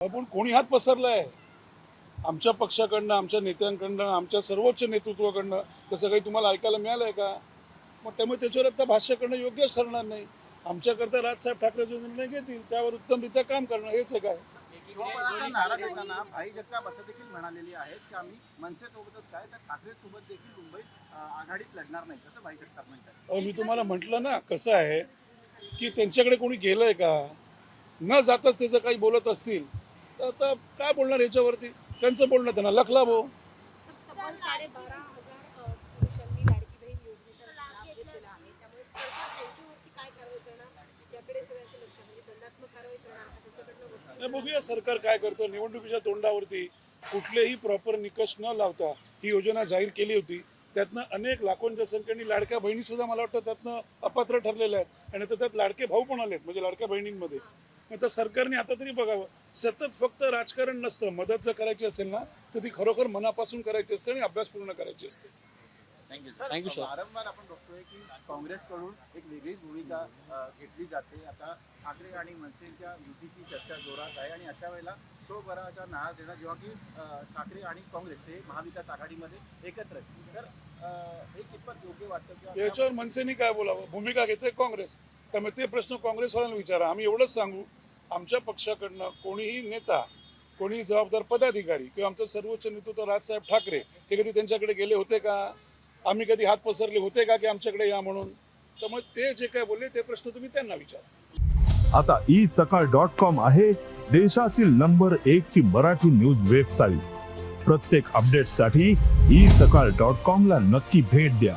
पण कोणी हात पसरलाय आमच्या पक्षाकडनं, आमच्या नेत्यांकडनं, आमच्या सर्वोच्च नेतृत्वाकडनं तसं काही तुम्हाला ऐकायला मिळालंय का? मग त्यामुळे त्याच्यावर आता भाष्य करणं योग्यच ठरणार नाही. आमच्याकरता राजसाहेब ठाकरे जो निर्णय घेतील त्यावर उत्तमरित्या काम करणं हेच आहे काय. स्वबळाचा नारा देताना भाई जगताप असं देखील म्हणालेली आहेत की आम्ही मनसेसोबतच काय तर ठाकरे सोबत देखील मुंबईत आघाडीत लढणार नाही, कसं भाई जगताप म्हणतात. मी तुम्हाला म्हटलं ना कसं आहे की त्यांच्याकडे कोणी गेलंय का, न जाताच त्याचं काही बोलत असतील तर आता काय बोलणार याच्यावरती. त्यांचं बोलणं त्यांना लखला भाऊ. तब्बल 12,500 पुरुषांनी लाडकी बहीण योजनेचा लाभ घेतलेला आहे, त्यामुळे सरकार त्यांच्यावरती काय कारवाई करणार याकडे सगळ्यांचं लक्ष, म्हणजे दंडात्मक कारवाई करणार त्यांच्याकडनं. बघूया सरकार काय करतं. निवडणुकीच्या तोंडावरती कुठलेही प्रॉपर निकष न लावता ही योजना जाहीर केली होती. त्यातनं अनेक लाखोंच्या संख्येने लाडक्या बहिणी सुद्धा मला वाटतं त्यातनं अपात्र ठरलेल्या आहेत आणि आता त्यात लाडके भाऊ पण आलेत म्हणजे लाडक्या बहिणींमध्ये. आता सरकारने आता तरी बघावं. सतत फक्त राजकारण नसतं. मदत जर करायची असेल ना तर ती खरोखर मनापासून करायची असते आणि अभ्यासपूर्ण करायची असते. Thank you sir. वारंवार आपण बघतोय की काँग्रेसकडून एक वेगळीच भूमिका घेतली जाते. आता ठाकरे आणि मनसेच्या युतीची चर्चा जोरात आहे आणि अशा वेळेला स्वबळाचा नारा देणं जेव्हा की ठाकरे आणि काँग्रेस हे महाविकास आघाडीमध्ये एकत्र आहेत, तर हे कितपत योग्य वाटतं? याच्यावर मनसेने काय बोलावं. भूमिका घेते काँग्रेस, त्यामुळे ते प्रश्न काँग्रेसवाल्यांना विचारा. आम्ही एवढंच सांगू, आमच्या पक्षाकडनं कोणीही नेता, कोणी जबाबदार पदाधिकारी किंवा आमचं सर्वोच्च नेतृत्व राजसाहेब ठाकरे हे कधी त्यांच्याकडे गेले होते का? आम्ही कधी हात पसरले होते का की आमच्याकडे या म्हणून? त्यामुळे ते जे काय बोलले ते प्रश्न तुम्ही त्यांना विचारा. आता isakal.com आहे देशातील नंबर 1 ची मराठी न्यूज वेबसाईट. प्रत्येक अपडेटसाठी isakal.com ला नक्की भेट द्या.